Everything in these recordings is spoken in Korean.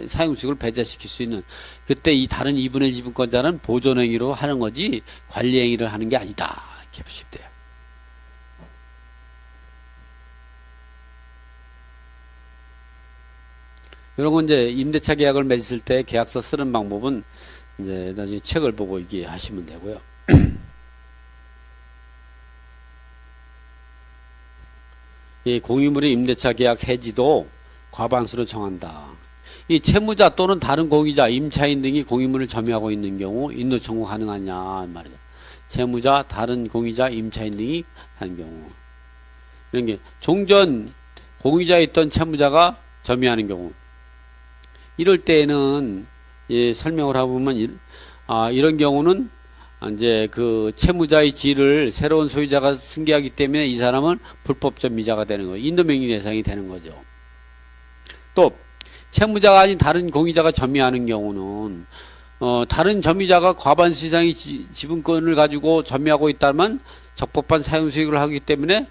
사용수익을 배제시킬 수 있는, 그때 이 다른 2분의 1 지분권자는 보존행위로 하는 거지 관리행위를 하는 게 아니다, 이렇게 보시면 돼요. 이런 건 이제 임대차 계약을 맺을 때 계약서 쓰는 방법은 이제 나중에 책을 보고 이게 하시면 되고요. 이 공유물의 임대차 계약 해지도 과반수로 정한다. 이 채무자 또는 다른 공유자, 임차인 등이 공유물을 점유하고 있는 경우 인도 청구 가능하냐 말이죠. 채무자, 다른 공유자, 임차인 등이 하는 경우, 이런 게 종전 공유자에 있던 채무자가 점유하는 경우, 이럴 때에는 예, 설명을 해보면 이런 경우는 이제 그 채무자의 지위를 새로운 소유자가 승계하기 때문에 이 사람은 불법적 미자가 되는 거예요. 인도명의 대상이 되는 거죠. 또 채무자가 아닌 다른 공유자가 점유하는 경우는 다른 점유자가 과반수 이상의 지분권을 가지고 점유하고 있다면 적법한 사용수익을 하기 때문에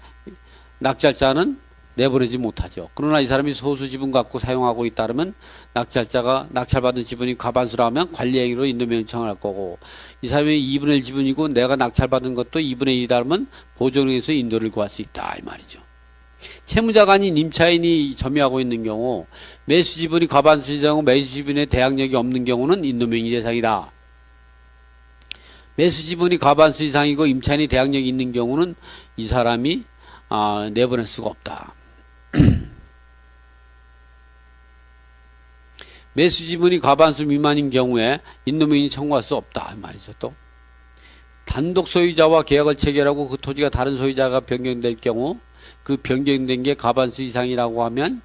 낙찰자는 내보내지 못하죠. 그러나 이 사람이 소수 지분 갖고 사용하고 있다면 낙찰자가 낙찰받은 지분이 과반수라면 관리행위로 인도명의 청할 거고, 이 사람이 2분의 1 지분이고 내가 낙찰받은 것도 2분의 1이라면 보존행위에서 인도를 구할 수 있다, 이 말이죠. 채무자가 아닌 임차인이 점유하고 있는 경우 매수 지분이 과반수 이상이고 매수 지분에 대항력이 없는 경우는 인도명의 대상이다. 매수 지분이 과반수 이상이고 임차인이 대항력이 있는 경우는 이 사람이 내보낼 수가 없다. 매수 지분이 과반수 미만인 경우에 인도명의 청구할 수 없다, 이 말이죠. 또 단독 소유자와 계약을 체결하고 그 토지가 다른 소유자가 변경될 경우 그 변경된 게 과반수 이상이라고 하면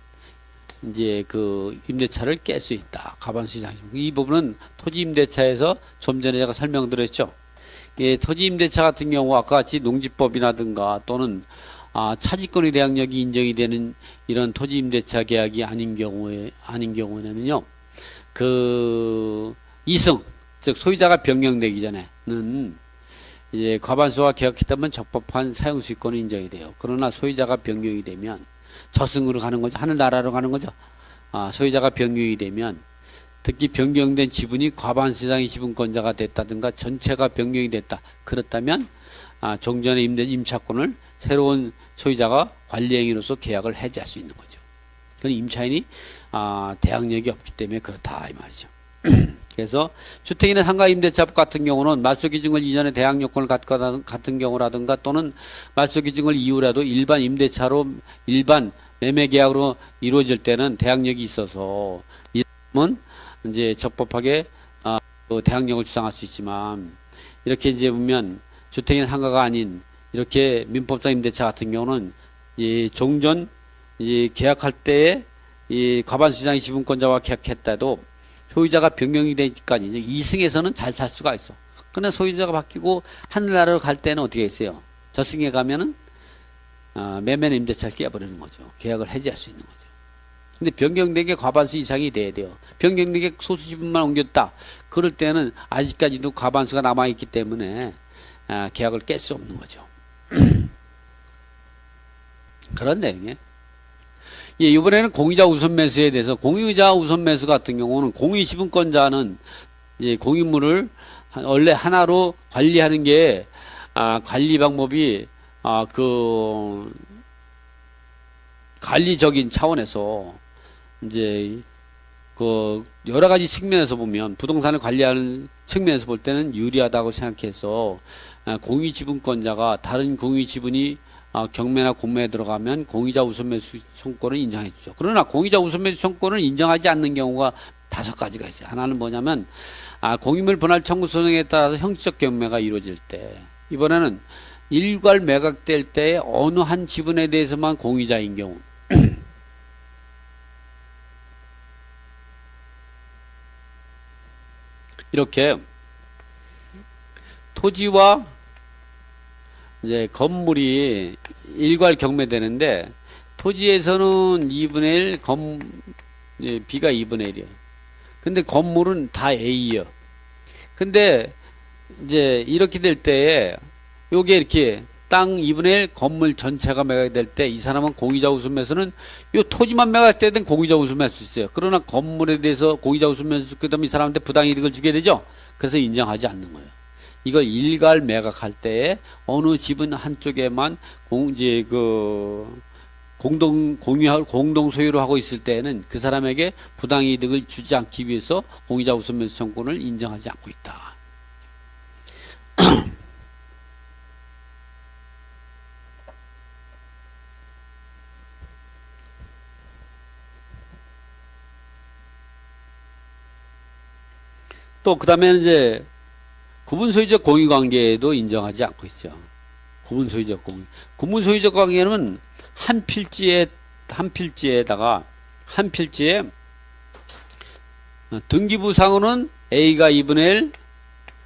이제 그 임대차를 깰 수 있다. 과반수 이상. 이 부분은 토지 임대차에서 좀 전에 제가 설명드렸죠. 예, 토지 임대차 같은 경우 아까 같이 농지법이라든가 또는 차지권의 대항력이 인정이 되는 이런 토지 임대차 계약이 아닌 경우에는요, 그 이승, 즉 소유자가 변경되기 전에는 이제 과반수와 계약했다면 적법한 사용수익권은 인정이 돼요. 그러나 소유자가 변경이 되면 저승으로 가는 거죠. 하늘나라로 가는 거죠. 소유자가 변경이 되면 특히 변경된 지분이 과반수 이상의 지분권자가 됐다든가 전체가 변경이 됐다. 그렇다면 종전의 임차권을 새로운 소유자가 관리행위로서 계약을 해지할 수 있는 거죠. 그건 임차인이 대항력이 없기 때문에 그렇다, 이 말이죠. 그래서 주택이나 상가 임대차법 같은 경우는 말소기준을 이전에 대항력권을 같은 경우라든가 또는 말소기준을 이후라도 일반 임대차로 일반 매매계약으로 이루어질 때는 대항력이 있어서 이 사람은 이제 적법하게 대항력을 주장할 수 있지만, 이렇게 이제 보면 주택이나 상가가 아닌 이렇게 민법상 임대차 같은 경우는 이 종전 계약할 때에 이 과반수 이상의 지분권자와 계약했다도 소유자가 변경이 되니까 이제 2승에서는 잘 살 수가 있어. 그러나 소유자가 바뀌고 하늘나라로 갈 때는 어떻게 했어요? 저승에 가면은 매매는 임대차를 깨버리는 거죠. 계약을 해지할 수 있는 거죠. 근데 변경된 게 과반수 이상이 돼야 돼요. 변경된 게 소수 지분만 옮겼다. 그럴 때는 아직까지도 과반수가 남아있기 때문에 계약을 깰 수 없는 거죠. 그런 내용이에요. 예, 이번에는 공유자 우선 매수에 대해서, 공유자 우선 매수 같은 경우는 공유 지분권자는 공유물을 원래 하나로 관리하는 게 관리 방법이 그 관리적인 차원에서 이제 그 여러 가지 측면에서 보면 부동산을 관리하는 측면에서 볼 때는 유리하다고 생각해서 공유 지분권자가 다른 공유 지분이 경매나 공매에 들어가면 공유자 우선매수 청구권을 인정해 주죠. 그러나 공유자 우선매수 청구권을 인정하지 않는 경우가 5가지가 있어요. 하나는 뭐냐면 공유물 분할 청구 소송에 따라서 형식적 경매가 이루어질 때, 이번에는 일괄 매각될 때 어느 한 지분에 대해서만 공유자인 경우, 이렇게 토지와 이제 건물이 일괄 경매되는데 토지에서는 2분의 1, B가 2분의 1이요. 근데 건물은 다 A요. 근데 이제 이렇게 될 때에 요게 이렇게 땅 2분의 1 건물 전체가 매각될 때 이 사람은 공유자 우수매수는 이 토지만 매각되든 공유자 우수매수 수 있어요. 그러나 건물에 대해서 공유자 우수매수 그다음에 이 사람한테 부당이득을 주게 되죠. 그래서 인정하지 않는 거예요. 이걸 일괄 매각할 때에 어느 집은 한쪽에만 이제 공동 소유로 하고 있을 때에는 그 사람에게 부당이득을 주지 않기 위해서 공유자 우수매수 청구를 인정하지 않고 있다. 또 그다음에는 이제 구분소유적 공유관계도 인정하지 않고 있죠. 구분소유적 공유. 구분소유적 관계는 한 필지에 등기부상으로는 A가 2분의 1,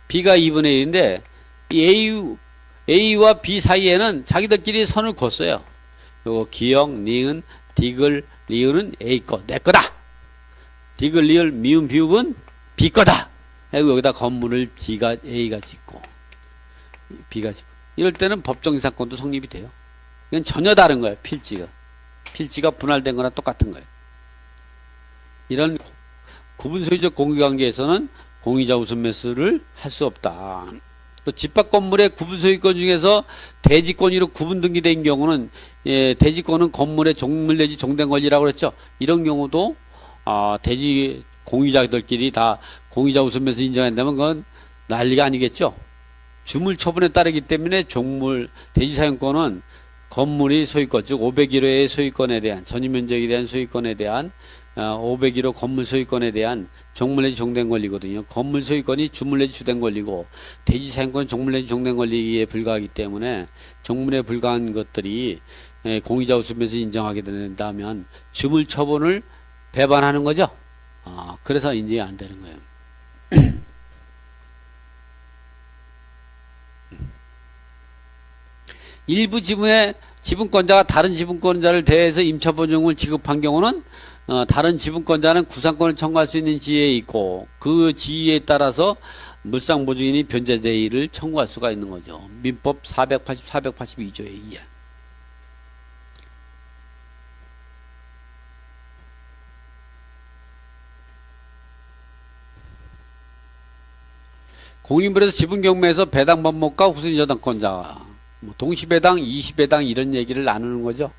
B가 2분의 1인데 이 A와 B 사이에는 자기들끼리 선을 걷어요. 요거 기역, 니은, 디귿, 리을은 A 거, 내 거다. 디귿, 리을, 미음, 비읍은 B 거다. 여기다 건물을 A가 짓고 B가 짓고 이럴 때는 법정이상권도 성립이 돼요. 이건 전혀 다른 거예요. 필지가 분할된 거나 똑같은 거예요. 이런 구분소유적 공유관계에서는 공유자 우선매수를 할 수 없다. 또 집합 건물의 구분소유권 중에서 대지권으로 구분 등기된 경우는 대지권은 건물의 종물 내지 종된 권리라고 그랬죠. 이런 경우도 대지 공유자들끼리 다 공유자 우선매수 인정한다면 그건 난리가 아니겠죠. 주물 처분에 따르기 때문에 대지 사용권은 건물이 소유권, 즉 501호의 소유권에 대한 전유면적에 대한 소유권에 대한 501호 건물 소유권에 대한 종물 내지 종된 권리거든요. 건물 소유권이 주물 내지 주된 권리고 대지 사용권은 종물 내지 종된 권리에 불과하기 때문에 종물에 불과한 것들이 공유자 우선매수 인정하게 된다면 주물 처분을 배반하는 거죠. 그래서 인정이 안 되는 거예요. 일부 지분의 지분권자가 다른 지분권자를 대해서 임차보증을 지급한 경우는 다른 지분권자는 구상권을 청구할 수 있는 지위에 있고 그 지위에 따라서 물상보증인이 변제대의를 청구할 수가 있는 거죠. 민법 482조에 의한. 공인물에서 지분 경매에서 배당 번복과 후순위 저당권자 동시배당, 이시배당 이런 얘기를 나누는 거죠.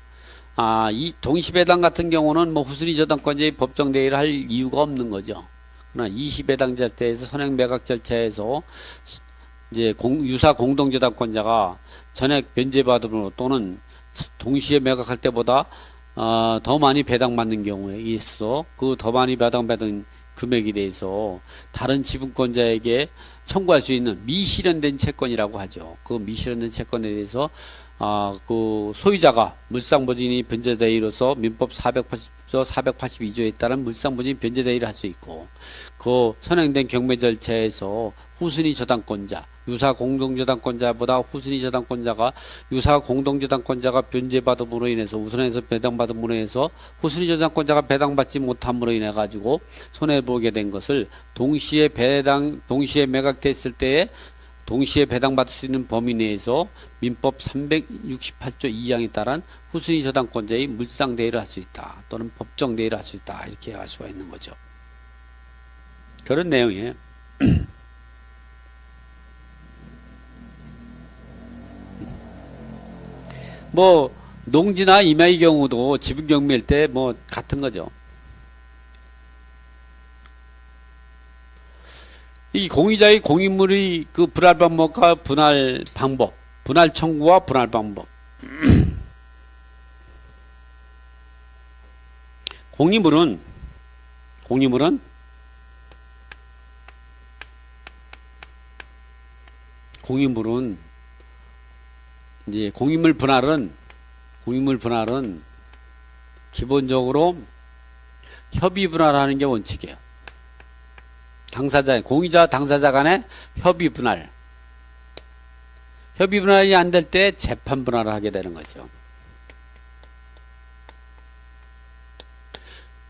이 동시배당 같은 경우는 후순위 저당권자의 법정 대의를 할 이유가 없는 거죠. 그러나 이시배당 절차에서 선행 매각 절차에서 이제 유사 공동 저당권자가 전액 변제받음으로 또는 동시에 매각할 때보다 더 많이 배당받는 경우에 있어 그 더 많이 배당받은 금액에 대해서 다른 지분권자에게 청구할 수 있는 미실현된 채권이라고 하죠. 그 미실현된 채권에 대해서 그 소유자가 물상보증인이 변제대의로서 민법 480조 482조에 따른 물상보증인 변제대의를 할 수 있고 그 선행된 경매 절차에서 후순위 저당권자 유사 공동저당권자보다 후순위 저당권자가 유사 공동저당권자가 변제받음으로 인해서 우선해서 배당받음으로 인해서 후순위 저당권자가 배당받지 못함으로 인해 가지고 손해보게 된 것을 동시에 매각됐을 때에 동시에 배당받을 수 있는 범위 내에서 민법 368조 2항에 따른 후순위 저당권자의 물상대의를 할 수 있다. 또는 법정대의를 할 수 있다. 이렇게 할 수가 있는 거죠. 그런 내용이에요. 농지나 임야의 경우도 지분 경매일 때 같은 거죠. 이 공유자의 공인물의 그 분할 방법과 분할 청구와 분할 방법. 공인물은 이제 공인물 분할은 기본적으로 협의 분할하는 게 원칙이에요. 공유자 당사자 간의 협의 분할이 안 될 때 재판 분할을 하게 되는 거죠.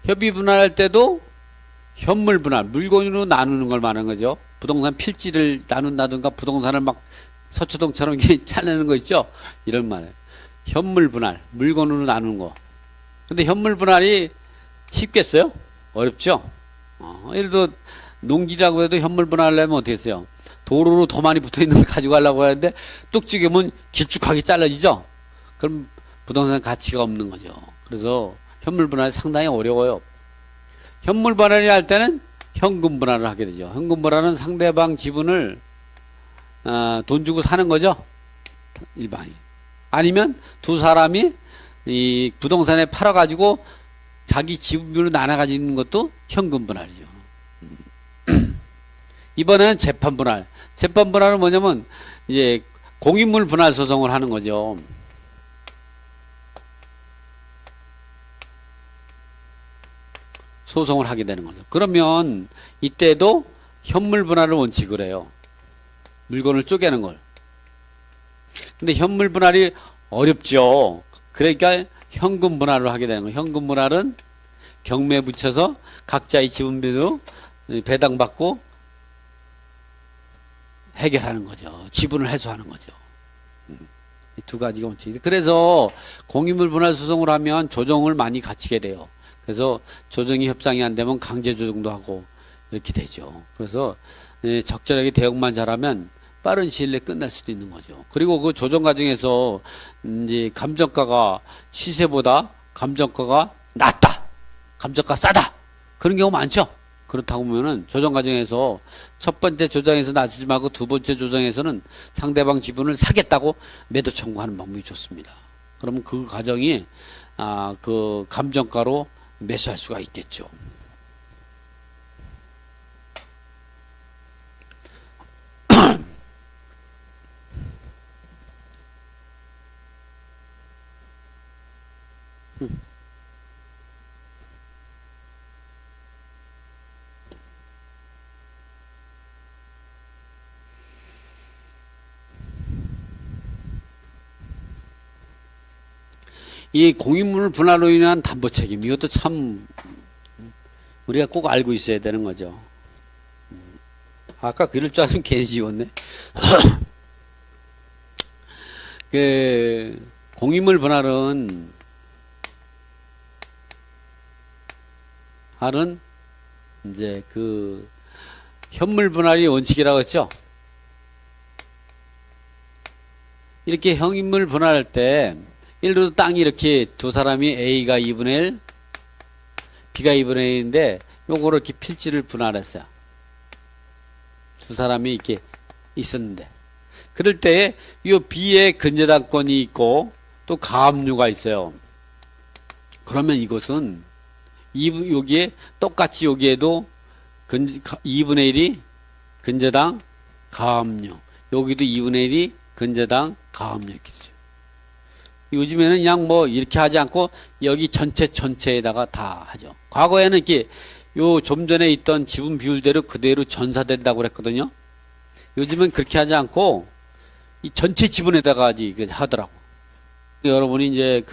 협의 분할할 때도 현물 분할, 물건으로 나누는 걸 말하는 거죠. 부동산 필지를 나눈다든가 부동산을 막 서초동처럼 이렇게 잘라내는 거 있죠? 이런 말이에요. 현물 분할, 물건으로 나누는 거. 근데 현물 분할이 쉽겠어요? 어렵죠? 예를 들어 농지라고 해도 현물 분할하려면 어떻게 했어요? 도로로 더 많이 붙어 있는 걸 가져가려고 하는데 뚝 찍으면 길쭉하게 잘라지죠? 그럼 부동산 가치가 없는 거죠. 그래서 현물 분할이 상당히 어려워요. 현물 분할이 할 때는 현금 분할을 하게 되죠. 현금 분할은 상대방 지분을 돈 주고 사는 거죠. 일반이. 아니면 두 사람이 이 부동산에 팔아가지고 자기 지분으로 나눠 가지는 것도 현금 분할이죠. 이번에는 재판 분할. 재판 분할은 뭐냐면 이제 공인물 분할 소송을 하는 거죠. 소송을 하게 되는 거죠. 그러면 이때도 현물 분할을 원칙으로 해요. 물건을 쪼개는 걸. 근데 현물 분할이 어렵죠. 그러니까 현금 분할을 하게 되는 거예요. 현금 분할은 경매 붙여서 각자의 지분비로 배당받고 해결하는 거죠. 지분을 해소하는 거죠. 이 두 가지가 원칙이죠. 그래서 공인물 분할 소송을 하면 조정을 많이 갖추게 돼요. 그래서 조정이 협상이 안 되면 강제 조정도 하고 이렇게 되죠. 그래서 적절하게 대응만 잘하면 빠른 시일 내에 끝날 수도 있는 거죠. 그리고 그 조정 과정에서 이제 감정가가 시세보다 감정가가 낮다, 감정가 싸다, 그런 경우 많죠. 그렇다고 보면은 조정 과정에서 첫 번째 조정에서 낮추지 말고 두 번째 조정에서는 상대방 지분을 사겠다고 매도 청구하는 방법이 좋습니다. 그러면 그 과정이 그 감정가로 매수할 수가 있겠죠. 이 공인물 분할로 인한 담보 책임, 이것도 참 우리가 꼭 알고 있어야 되는 거죠. 아까 그럴 줄 알았으면 괜히 지웠네. 그 공인물 분할은 이제 그 현물 분할이 원칙이라고 했죠. 이렇게 현물 분할할 때 예를 들어 땅이 이렇게 두 사람이 A가 2분의 1, B가 2분의 1인데 요거를 이렇게 필지를 분할했어요. 두 사람이 이렇게 있었는데 그럴 때에 요 B의 근저당권이 있고 또 가압류가 있어요. 그러면 이것은 여기에 똑같이 여기에도 2분의 1이 근저당 가압류, 여기도 2분의 1이 근저당 가압류 이렇게 되죠. 요즘에는 그냥 뭐 이렇게 하지 않고 여기 전체에다가 다 하죠. 과거에는 이렇게 요 좀 전에 있던 지분 비율대로 그대로 전사된다고 그랬거든요. 요즘은 그렇게 하지 않고 이 전체 지분에다가 하더라고. 여러분이 이제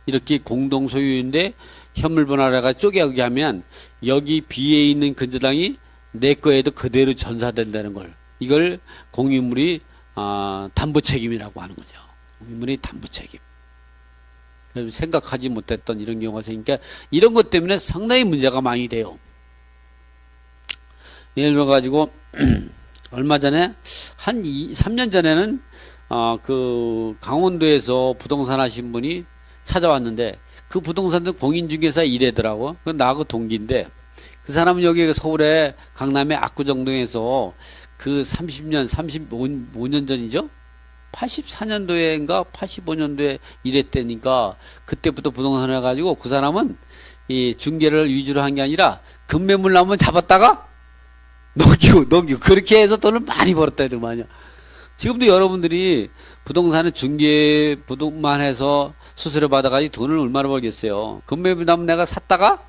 이렇게 공동 소유인데 현물 분할해가 쪼개기 하면 여기 B에 있는 근저당이 내 거에도 그대로 전사된다는 걸, 이걸 공유물이 담보 책임이라고 하는 거죠. 공유물이 담보 책임. 생각하지 못했던 이런 경우가 생기니까 이런 것 때문에 상당히 문제가 많이 돼요. 예를 들어 가지고 얼마 전에 한 3년 전에는 그 강원도에서 부동산 하신 분이 찾아왔는데 그 부동산도 공인중개사 일하더라고. 그 나하고 동기인데 그 사람은 여기 서울에 강남의 압구정동에서 그 35년 전이죠. 84년도에인가 85년도에 일했다니까 그때부터 부동산을 해가지고 그 사람은 이 중개를 위주로 한 게 아니라 급매물 나오면 잡았다가 넘기고 그렇게 해서 돈을 많이 벌었다 하더만요. 지금도 여러분들이 부동산에 중개 부동만 해서 수수료 받아가지고 돈을 얼마나 벌겠어요. 급매물 나오면 내가 샀다가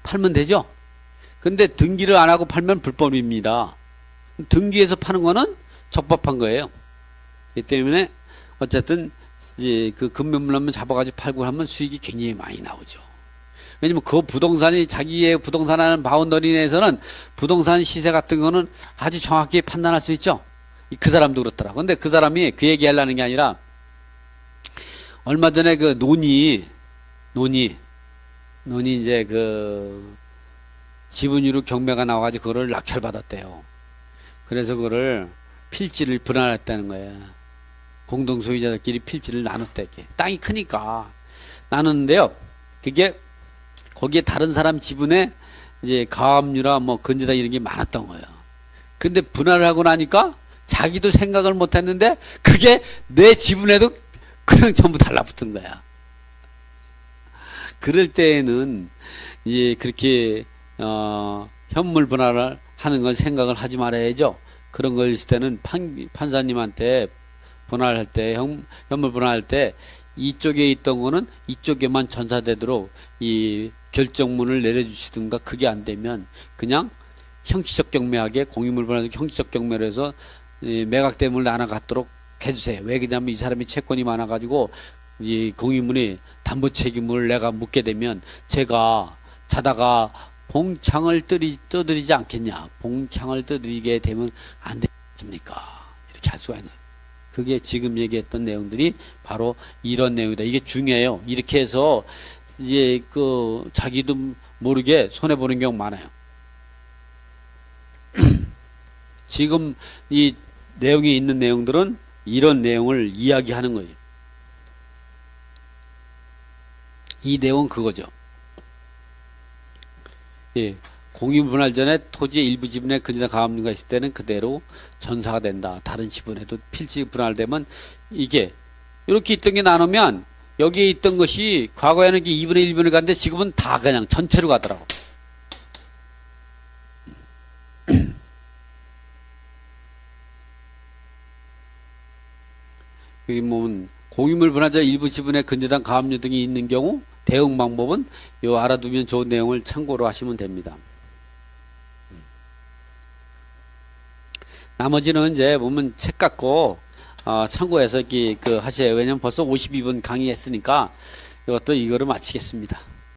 팔면 되죠. 근데 등기를 안 하고 팔면 불법입니다. 등기해서 파는 거는 적법한 거예요. 이 때문에 어쨌든 이제 그 급매물 나오면 잡아가지고 팔고 하면 수익이 굉장히 많이 나오죠. 왜냐면 그 부동산이 자기의 부동산 하는 바운더리 내에서는 부동산 시세 같은 거는 아주 정확히 판단할 수 있죠. 그 사람도 그렇더라. 근데 그 사람이 그 얘기 하려는 게 아니라 얼마 전에 그 논이 이제 그 지분유로 경매가 나와가지고 그거를 낙찰받았대요. 그래서 그거를 필지를 분할했다는 거예요. 공동소유자들끼리 필지를 나눴대. 땅이 크니까 나눴는데요. 그게 거기에 다른 사람 지분에 이제 가압류나 뭐 건재다 이런 게 많았던 거예요. 근데 분할을 하고 나니까 자기도 생각을 못 했는데 그게 내 지분에도 그냥 전부 달라붙은 거야. 그럴 때에는 이제 그렇게 현물 분할을 하는 걸 생각을 하지 말아야죠. 그런 걸 있을 때는 판사님한테 분할할 때 현물 분할할 때 이쪽에 있던 거는 이쪽에만 전사되도록 이 결정문을 내려주시든가 그게 안 되면 그냥 형식적 경매하게 공유물 분할해서 형식적 경매로 해서 매각대물을 나눠갖도록 해주세요. 왜 그러냐면 이 사람이 채권이 많아가지고 이 공유물이 담보 책임을 내가 묻게 되면 제가 자다가 봉창을 떠들이지 않겠냐. 봉창을 떠들이게 되면 안 되겠습니까? 이렇게 할 수가 있는. 그게 지금 얘기했던 내용들이 바로 이런 내용이다. 이게 중요해요. 이렇게 해서 이제 그 자기도 모르게 손해 보는 경우 많아요. 지금 이 내용이 있는 내용들은 이런 내용을 이야기하는 거예요. 이 내용은 그거죠. 예, 공유 분할 전에 토지의 일부 지분에 근저당 가압류가 있을 때는 그대로 전사가 된다. 다른 지분에도 필지 분할되면 이게 이렇게 있던 게 나누면 여기에 있던 것이 과거에는 2분의 1분을 갔는데 지금은 다 그냥 전체로 가더라고. 여기 보면 공유물 분할자 일부 지분에 근저당 가압류 등이 있는 경우 대응 방법은 요 알아두면 좋은 내용을 참고로 하시면 됩니다. 나머지는 이제 보면 책 갖고 참고해서 그 하세요. 왜냐면 벌써 52분 강의했으니까 이것도 이거로 마치겠습니다.